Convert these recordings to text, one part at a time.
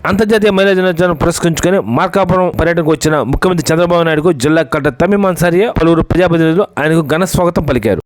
అంతర్జాతీయ మహిళా దినోత్సవాన్ని పురస్కరించుకుని మార్కాపురం పర్యటనకు వచ్చిన ముఖ్యమంత్రి చంద్రబాబు నాయుడుకు జిల్లా కలెక్టర్ తమీమ్ అన్సారియా పలువురు ప్రజాప్రతినిధులు ఆయనకు ఘన స్వాగతం పలికారు.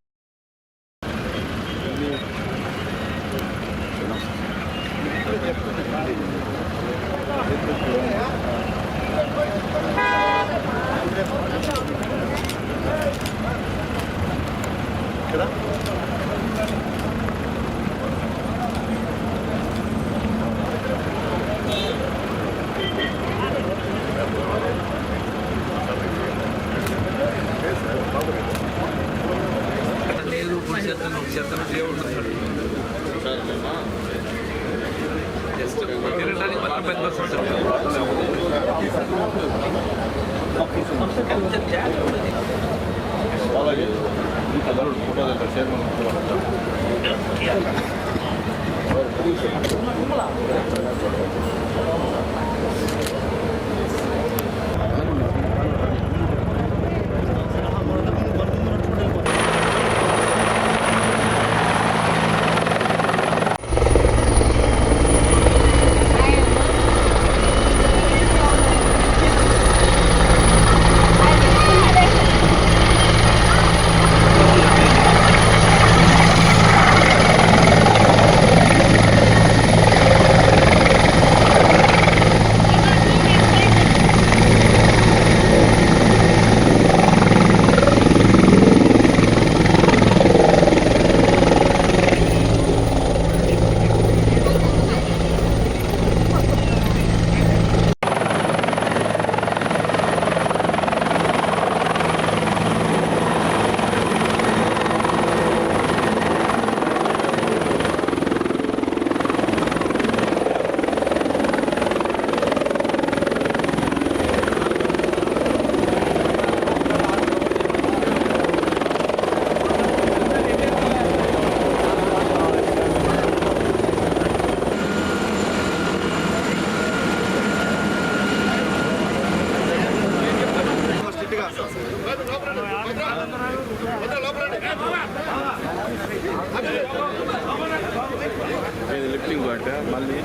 లిఫ్టింగ్ అంటే మళ్ళీ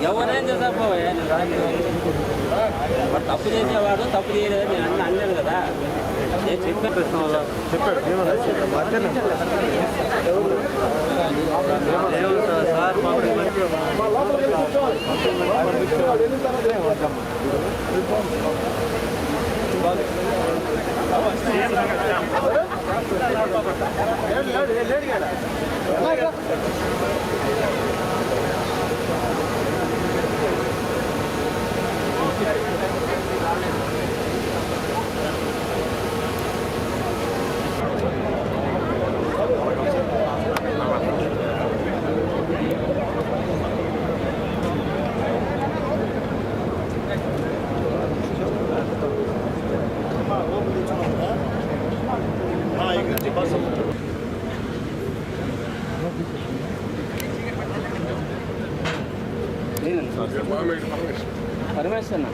ఎవరైనా తప్పు చేసేవాడు తప్పు చేయలేదు నేను అన్నాను కదా. నేను చెప్పాడు పరమేశ్వర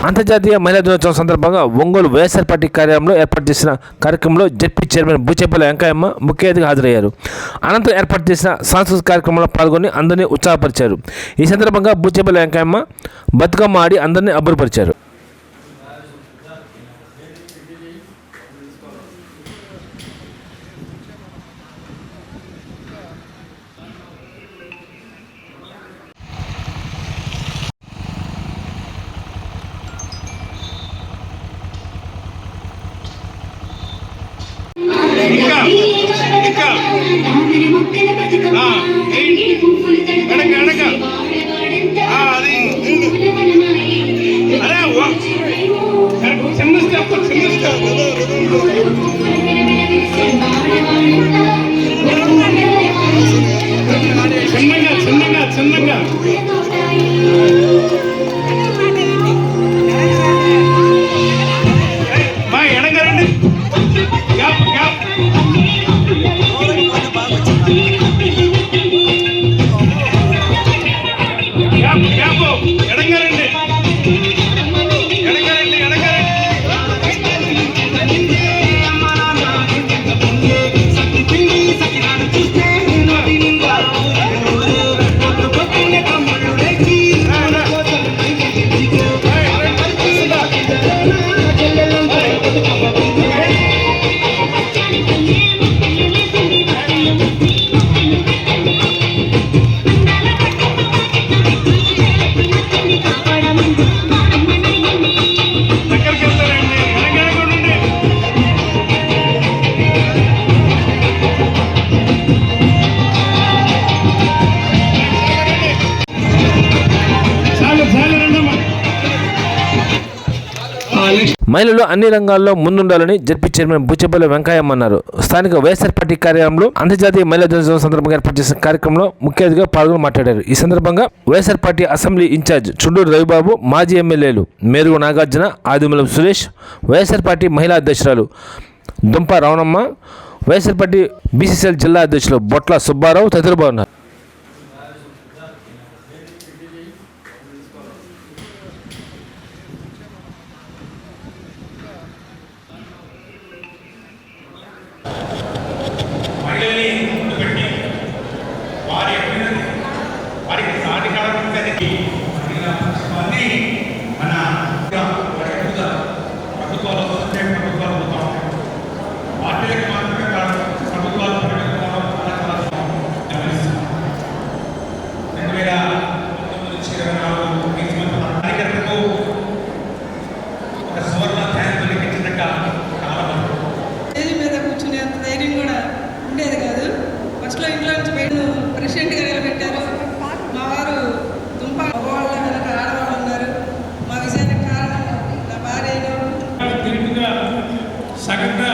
అంతర్జాతీయ మహిళా దినోత్సవం సందర్భంగా ఒంగోలు వైఎస్ఆర్ పార్టీ కార్యాలయంలో ఏర్పాటు చేసిన కార్యక్రమంలో జెడ్పీ చైర్మన్ బూచేపల్లి వెంకయ్యమ్మ ముఖ్య అతిథిగా హాజరయ్యారు. అనంతరం ఏర్పాటు చేసిన సాంస్కృతిక కార్యక్రమంలో పాల్గొని అందరినీ ఉత్సాహపరిచారు. ఈ సందర్భంగా బూచేపల్లి వెంకయ్యమ్మ బతుకమ్మ ఆడి అందరినీ అబ్బురపరిచారు. చిన్నగా మా ఎడగారండి గ్యాప్ గ్యాప్ గ్యాప్ గ్యాప్ ఎడగారండి ఎడగారండి ఎడగారండి మహిళలు అన్ని రంగాల్లో ముందుండాలని జడ్పీ చైర్మన్ బుచ్చేపల్లి వెంకయ్యమ్మ అన్నారు. స్థానిక వైఎస్ఆర్ పార్టీ కార్యాలయంలో అంతర్జాతీయ మహిళా దినోత్సవం సందర్భంగా ఏర్పాటు చేసిన కార్యక్రమంలో ముఖ్య అతిథిగా పాల్గొని మాట్లాడారు. ఈ సందర్భంగా YSR party assembly in charge Chunduru Ravibabu, మాజీ ఎమ్మెల్యేలు మేరుగు నాగార్జున, ఆదిమూలం సురేష్, వైఎస్ఆర్ పార్టీ మహిళా అధ్యక్షురాలు దుంప రవణమ్మ, వైఎస్ఆర్ పార్టీ బీసీసీఎల్ జిల్లా అధ్యక్షులు బొట్ల సుబ్బారావు తదితరులు ఉన్నారు. సగంగా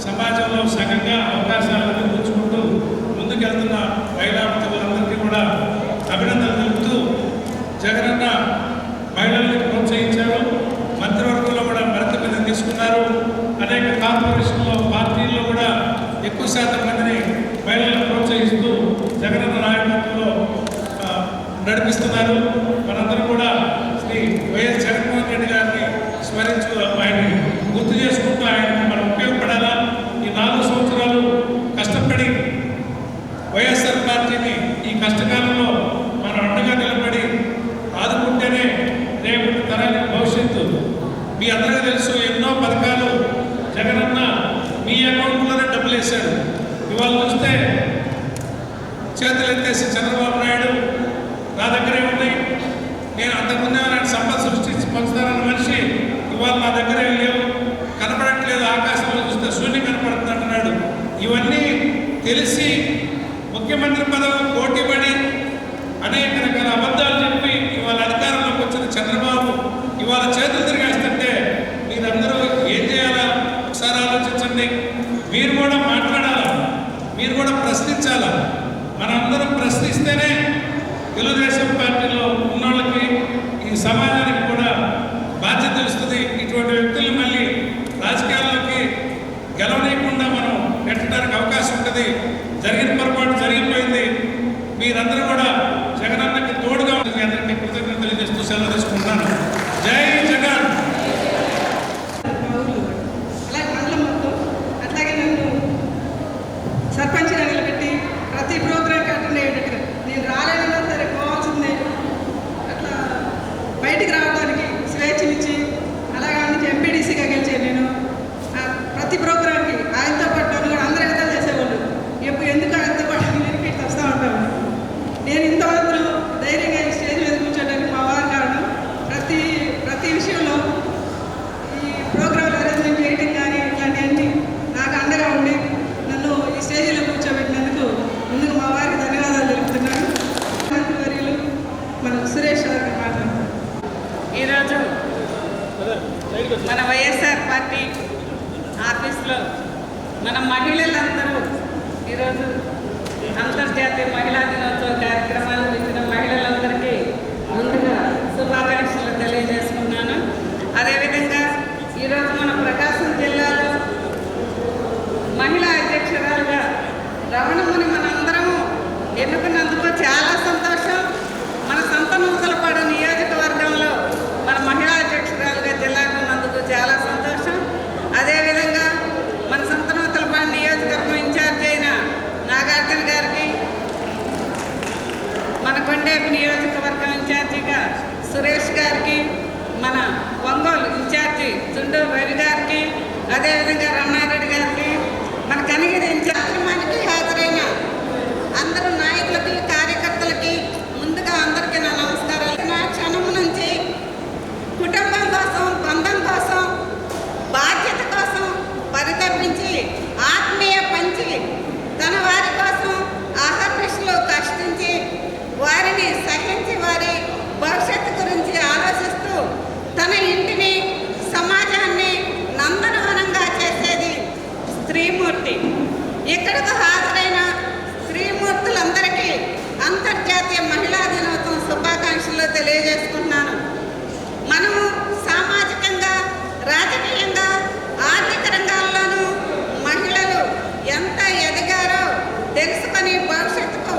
సమాజంలో సగంగా అవకాశాలను పుచ్చుకుంటూ ముందుకెళ్తున్న మహిళాందరికీ కూడా అభినందనలు తెలుపుతూ జగనన్న మహిళల్ని ప్రోత్సహించారు. మంత్రివర్గంలో కూడా మరింత మంది తీసుకున్నారు. అనేక కార్పొరేషన్లో పార్టీల్లో కూడా ఎక్కువ శాతం మందిని మహిళలను ప్రోత్సహిస్తూ జగనన్న నాయకత్వంలో నడిపిస్తున్నారు. మనందరూ కూడా శ్రీ వైఎస్ జగన్మోహన్ రెడ్డి గారిని స్మరించు ఆయన్ని గుర్తు చేసుకుంటూ ఆయనకు మనం ఉపయోగపడాలా. ఈ 4 సంవత్సరాలు కష్టపడి వైఎస్ఆర్ పార్టీని ఈ కష్టకాలంలో మనం అండగా నిలబడి ఆదుకుంటేనే రేపటి తరానికి భవిష్యత్తు. మీ అందరికీ తెలుసు, ఎన్నో పథకాలు జగనన్న మీ అకౌంట్లోనే డబ్బులు వేశాడు. ఇవాళ చూస్తే చేతులు ఎత్తేసి చంద్రబాబు నాయుడు నా దగ్గరే ఉన్నాయి, నేను అంతకుముందే ఆయన సంపద సృష్టించి పంచుతానన్న మనిషి ఇవాళ నా దగ్గరే లేవు, కనపడట్లేదు, ఆకాశంలో చూస్తే శూన్యం కనపడుతుంది అంటున్నాడు. ఇవన్నీ తెలిసి ముఖ్యమంత్రి పదవి పోటీపడి అనేక రకాల అబద్ధాలు చెప్పి ఇవాళ అధికారంలోకి వచ్చిన చంద్రబాబు ఇవాళ చేతులు తిరిగేస్తుంటే మీరందరూ ఏం చేయాలా ఒకసారి ఆలోచించండి. మీరు కూడా మాట్లాడాలా, మీరు కూడా ప్రశ్నించాలా. మనందరం ప్రశ్నిస్తేనే తెలుగుదేశం పార్టీలో ఉన్నోళ్ళకి ఈ సమాజానికి కూడా బాధ్యత తెలుస్తుంది. ఇటువంటి వ్యక్తులు మళ్ళీ రాజకీయాల్లోకి గెలవనీయకుండా మనం పెట్టడానికి అవకాశం ఉంటుంది. జరిగిన పొరపాటు జరిగిపోయింది. మీరందరూ కూడా జగనన్నకి తోడుగా ఉంటుంది. మీ అందరికీ కృతజ్ఞతలు తెలియజేస్తూ సెలవు తీసుకుంటున్నాను. జై జగన్. అట్లాగే నన్ను సర్పంచ్గా నిలబెట్టి ప్రతి ప్రోగ్రాంకి అటెండ్ అయ్యేటట్టుగా, నేను రాలేదన్నా సరే పోవాల్సిందే, అట్లా బయటికి వైఎస్ఆర్ పార్టీ ఆఫీస్లో మన మహిళలందరూ ఈరోజు అంతర్జాతీయ మహిళా దినోత్సవ కార్యక్రమాలు ఇచ్చిన మహిళలందరికీ ముందుగా శుభాకాంక్షలు తెలియజేసుకున్నాను. అదేవిధంగా ఈరోజు మన ప్రకాశం జిల్లాలో మహిళా అధ్యక్షురాలుగా రమణమ్మని మనందరము ఎన్నుకున్నందుకు చాలా సంతోషం. మన సంత నూతలపాడు నియోజకవర్గంలో మన మహిళా అధ్యక్షురాలుగా జిల్లాకు ఉన్నందుకు చాలా సంతోషం. అదేవిధంగా మన సంత నూతలపాడు నియోజకవర్గం ఇన్ఛార్జ్ అయిన నాగార్జున గారికి, మన కొండేపు నియోజకవర్గం ఇన్ఛార్జిగా సురేష్ గారికి, మన ఒంగోలు ఇన్ఛార్జి చుండూరు రవి గారికి, అదేవిధంగా రమణారెడ్డి గారికి, మన కనిగిరి ఇన్ఛార్జిమానికి హాజరైన అందరూ నాయకులకి, కార్యకర్తలకి ముందుగా అందరికీ నా నమస్కారాలు. నా క్షణం నుంచి కుటుంబం కోసం, బంధం కోసం, బాధ్యత కోసం పరితపించి ఆత్మీయ పంచి తన వారి కోసం ఆహర్నిశలు కష్టించి వారిని సహించి వారి భవిష్యత్తు గురించి ఆలోచిస్తూ తన ఇంటిని, సమాజాన్ని నందనవనంగా చేసేది స్త్రీమూర్తి. ఇక్కడకు హాజరైన స్త్రీమూర్తులందరికీ అంతర్జాతీయ మహిళా దినోత్సవం శుభాకాంక్షలు తెలియజేసుకుంటున్నాను. మనము సామాజికంగా, రాజకీయంగా, ఆర్థిక రంగాల్లోనూ మహిళలు ఎంత ఎదిగారో తెలుసుకొని భవిష్యత్తుకు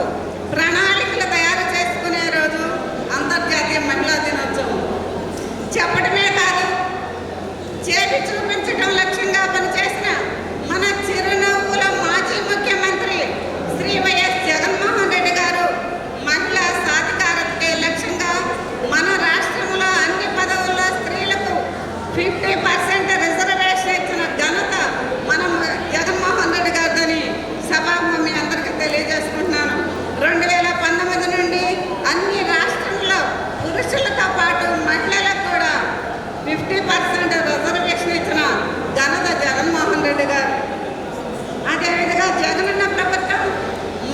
ప్రణాళికలు తయారు చేసుకునే రోజు అంతర్జాతీయ మహిళా దినోత్సవం. చెప్పడమే కాదు, చేసి చూపించడం లక్ష్యంగా పనిచేసిన మన చిరునవ్వుల మాజీ ముఖ్యమంత్రి శ్రీ వైఎస్ జగన్మోహన్ రెడ్డి గారు మహిళా సాధికారతకే లక్ష్యంగా మన రాష్ట్రంలో అన్ని పదవుల్లో స్త్రీలకు 50% రిజర్వేషన్ ఇచ్చిన ఘనత మనం జగన్మోహన్ రెడ్డి గారిదని సభాభూమి అందరికీ తెలియజేసుకుంటున్నాను. 2019 నుండి అన్ని రాష్ట్రంలో పురుషులతో పాటు మహిళలకు కూడా 50% రిజర్వేషన్ ఇచ్చిన ఘనత జగన్మోహన్ రెడ్డి గారు. అదేవిధంగా జగనన్న ప్రభుత్వం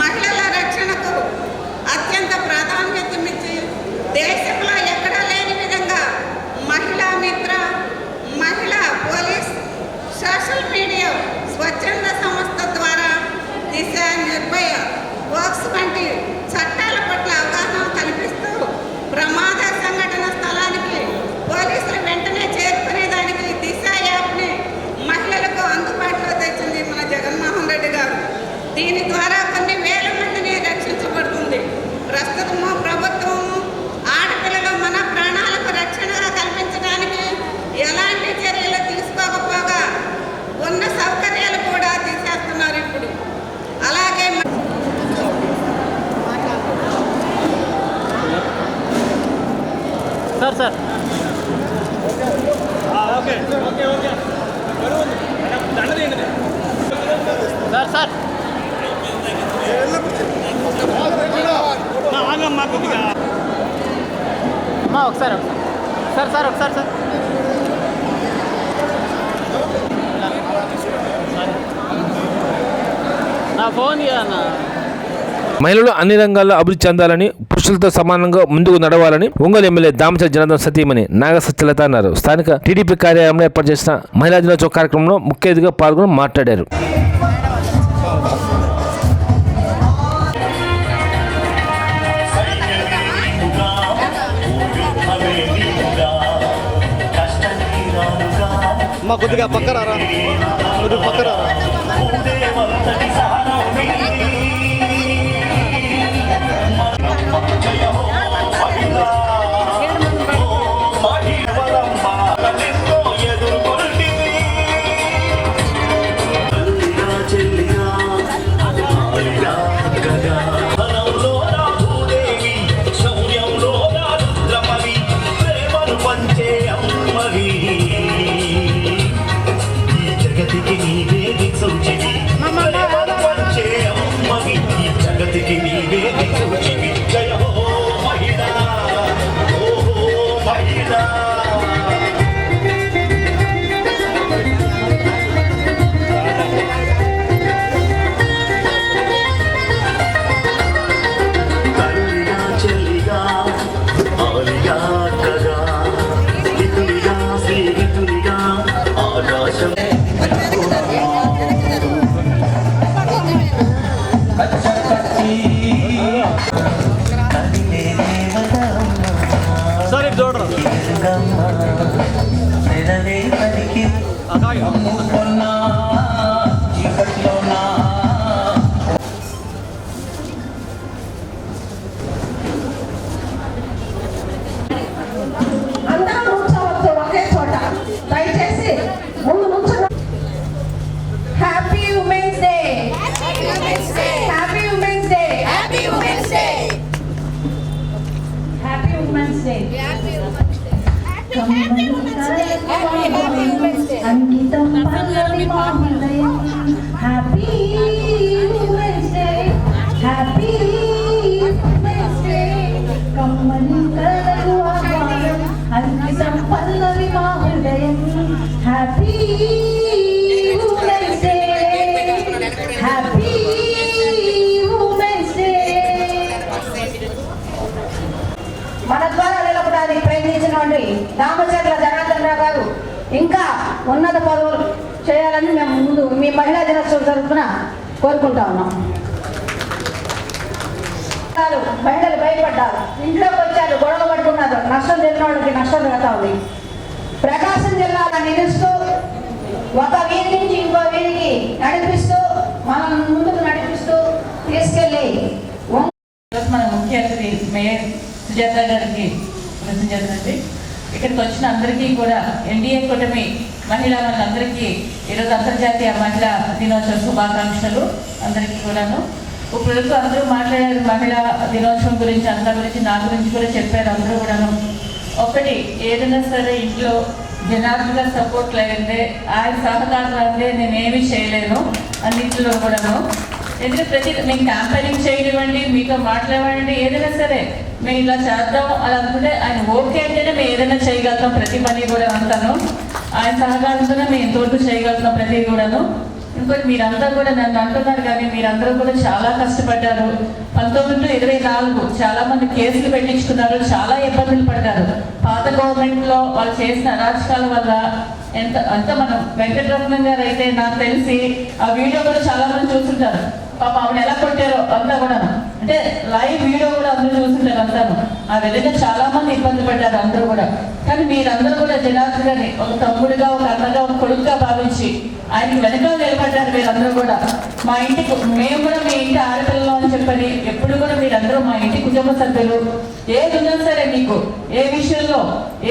మహిళల రక్షణకు అత్యంత ప్రాధాన్యతనిచ్చి దేశంలో ఎక్కడా లేని విధంగా మహిళా మిత్ర, మహిళా పోలీస్, సోషల్ మీడియా, స్వచ్ఛంద సంస్థ ద్వారా దిశ, నిర్భయ, పోక్స్ వంటి చట్టాల పట్ల అవగాహన కల్పిస్తూ ప్రమాద సంఘటన స్థలానికి పోలీసులు వెంటనే చేరుకునేదానికి దిశ యాప్ని మహిళలకు అందుబాటులో తెచ్చింది మన జగన్మోహన్ రెడ్డి గారు. దీని ద్వారా కొన్ని వేల మందిని రక్షించబడుతుంది. ప్రస్తుతము ప్రభుత్వము ఆడపిల్లలు మన ప్రాణాలకు రక్షణగా కల్పించడానికి ఎలాంటి చర్యలు తీసుకోకపోగా ఉన్న సౌకర్యాలు కూడా తీసేస్తున్నారు ఇప్పుడు. అలాగే సార్ సార్ ఆగమ్మా కొద్దిగా ఒకసారి సార్ నా ఫోన్ అన్నా. మహిళలు అన్ని రంగాల్లో అభివృద్ధి చెందాలని, పురుషులతో సమానంగా ముందుకు నడవాలని ఒంగోలు ఎమ్మెల్యే దామచర్ల జనార్దన్ సతీమణి నాగ సత్యలత అన్నారు. స్థానిక టీడీపీ కార్యాలయంలో ఏర్పాటు చేసిన మహిళా దినోత్సవ కార్యక్రమంలో ముఖ్య అతిథిగా పాల్గొని మాట్లాడారు. కొద్దిగా పక్కరారా, కొద్దిగా పక్కరారా. జగతికి నీవే దిక్సూచివి, పంచే అమ్మ కాయ అందరూ కూర్చోవచ్చు ఒకే చోట. దయచేసి ముందు నుంచున్న happy women's day. Happy women's day. Happy women's day. Happy women's day. Happy women's day. అంకితం పల్లవి మా హృదయం. Happy women's day. Happy women's day. కమ్మని కలలకు ఆహ్వానం. అంకితం పల్లవి మా హృదయం. Happy women's day. Happy women's day. మన ద్వారా నిలబడడానికి ప్రయత్నించినటువంటి రామచర్ల జనార్దన్ రావు గారు ఇంకా ఉన్నత పదవులు చేయాలని మేము ముందు మీ మహిళా దినోత్సవం తరఫున కోరుకుంటా ఉన్నాం. మహిళలు భయపడ్డారు, ఇంట్లోకి వచ్చారు, గొడవ పట్టుకున్నారు. నష్టం జరిగిన వాళ్ళకి నష్టం జరుగుతా ఉంది. ప్రకాశం జిల్లాలో నిలుస్తూ ఒక వీధి నుంచి ఇంకో వీధికి నడిపిస్తూ మనం ముందుకు నడిపిస్తూ తీసుకెళ్ళి మన ముఖ్య అతిథి మేయర్ సుజాత గారికి కృతజ్ఞతలండి. ఇక్కడికి వచ్చిన అందరికీ కూడా ఎన్డీఏ కూటమి మహిళా వాళ్ళందరికీ ఈరోజు అంతర్జాతీయ మహిళా దినోత్సవ శుభాకాంక్షలు అందరికీ కూడాను. ఇప్పుడు అందరూ మాట్లాడారు మహిళా దినోత్సవం గురించి, అందరి గురించి, నా గురించి కూడా చెప్పారు అందరూ కూడాను. ఒకటి, ఏదైనా సరే ఇంట్లో జనార్దన్ గారు సపోర్ట్ లేదంటే, ఆయన సహకారం అంటే నేనేమీ చేయలేను అన్నింటిలో కూడాను. ఎందుకంటే మేము క్యాంపెయినింగ్ చేయనివ్వండి, మీతో మాట్లాడండి, ఏదైనా సరే మేము ఇలా చేద్దాం అలా అనుకుంటే ఆయన ఓకే అంటేనే మేము ఏదైనా చేయగలుగుతాం. ప్రతి పని కూడా అంటాను ఆయన సహకారంతోనే మేము ఎంతవరకు చేయగలుగుతాం ప్రతి కూడాను. ఇంకోటి, మీరంతా కూడా నన్ను అంటున్నారు కానీ మీరందరూ కూడా చాలా కష్టపడ్డారు. 1924 చాలా మంది కేసులు పెట్టించుకున్నారు, చాలా ఇబ్బందులు పడ్డారు. పాత గవర్నమెంట్లో వాళ్ళు చేసిన అరాచకాల వల్ల అంత మనం వెంకటరత్నం గారు అయితే నాకు తెలిసి ఆ వీడియో కూడా చాలా మంది చూస్తుంటారు. పాప ఆవిడ ఎలా కొట్టారో అంతా కూడా, అంటే లైవ్ వీడియో కూడా అందరూ చూస్తుంటారు అంతాను. ఆ విధంగా చాలా మంది ఇబ్బంది పడ్డారు అందరూ కూడా. కానీ మీరందరూ కూడా జనార్దన్ గారిని ఒక తమ్ముడిగా, ఒక అన్నగా, ఒక కొడుకుగా భావించి ఆయనకి వెనకాల నిలబడ్డారు మీరందరూ కూడా. మా ఇంటికి మేము కూడా మీ ఇంటి ఆడపిల్లలు అని చెప్పని ఎప్పుడు కూడా మీరందరూ మా ఇంటి కుటుంబ సభ్యులు. ఏది ఉన్నా సరే మీకు ఏ విషయంలో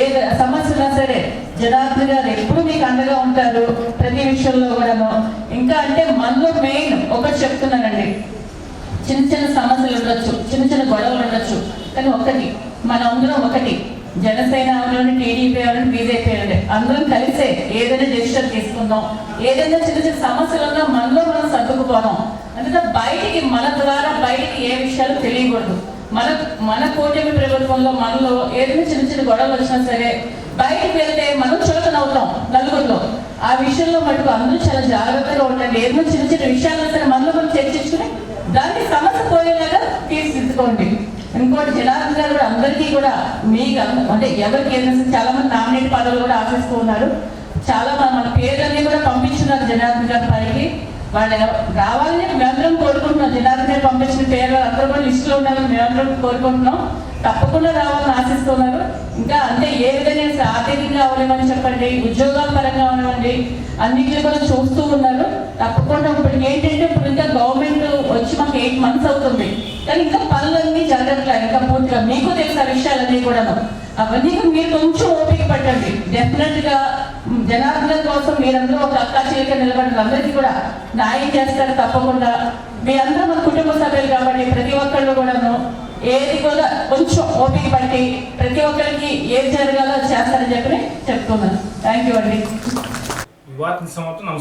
ఏ సమస్య ఉన్నా సరే జనార్దన్ గారు ఎప్పుడు మీకు అండగా ఉంటారు ప్రతి విషయంలో కూడాను. ఇంకా అంటే మనలో మెయిన్ ఒకటి చెప్తున్నానండి, చిన్న చిన్న సమస్యలు ఉండొచ్చు, చిన్న చిన్న గొడవలు ఉండొచ్చు, కానీ ఒకటి మనం అందరం ఒకటి, జనసేన అవనండి, టీడీపీ అవనండి, బీజేపీ అవనండి, అందరం కలిసే ఏదైనా డెసిషన్ తీసుకుందాం. ఏదైనా చిన్న చిన్న సమస్యలు ఉన్నా మనలో మనం సర్దుకుపోదాం. అందుకే బయటికి మన ద్వారా బయటికి ఏ విషయాలు తెలియకూడదు. మన కూటమి ప్రభుత్వంలో మనలో ఏదైనా చిన్న చిన్న గొడవలు వచ్చినా సరే బయటికి వెళ్తే మనం చులకనవుతాం నలుగురిలో. ఆ విషయంలో మటుకు అందరూ చాలా జాగ్రత్తగా ఉండండి. ఏదైనా చిన్న చిన్న విషయాలను సరే మనలో మనం చర్చించుకుని దానికి సమస్య పోయేలాగా తీర్చిదిద్దుకోండి. ఇంకోటి, జనార్దన్ గారు కూడా అందరికీ కూడా మీకు అంటే ఎవరికి ఏదైనా చాలా మంది నామినేట్ పదవులు కూడా ఆశిస్తూ ఉన్నారు. చాలా మన పేర్లన్నీ కూడా పంపించున్నారు జనార్దన్ గారి పైకి. వాళ్ళు రావాలని మేమందరం కోరుకుంటున్నాం. జనార్దన్ గారు పంపించిన పేర్లు అందరూ కూడా లిస్టులో ఉన్నారని మేమందరం కోరుకుంటున్నాం. తప్పకుండా రావాలని ఆశిస్తున్నారు. ఇంకా అంటే ఏ విధంగా ఆర్థికంగా అవనివ్వని చెప్పండి, ఉద్యోగాల పరంగా అవనివ్వండి, అన్నింటినీ కూడా చూస్తూ ఉన్నారు. తప్పకుండా ఇప్పుడు ఏంటంటే ఇప్పుడు ఇంకా గవర్నమెంట్ వచ్చి మాకు 8 months అవుతుంది, కానీ ఇంకా పనులన్నీ జరగట్లేదు ఇంకా పూర్తిగా. మీకు తెలుసు ఆ విషయాలన్నీ కూడా. అవన్నీ మీరు కొంచెం ఓపిక పట్టండి. డెఫినెట్ గా జనార్దన్ కోసం మీరందరూ ఒక అక్కా చెల్లిగా నిలబడిన అందరికీ కూడా న్యాయం చేస్తారు తప్పకుండా. మీ అందరూ మన కుటుంబ సభ్యులు కాబట్టి ప్రతి ఒక్కళ్ళు కూడాను ఏది కూడా కొంచెం ఓపిక పట్టి ప్రతి ఒక్కరికి ఏది జరగాలో చేస్తారని చెప్పి చెప్తున్నాను. థ్యాంక్ యూ అండి. వివాహ సమాప్తం. నమస్కారం.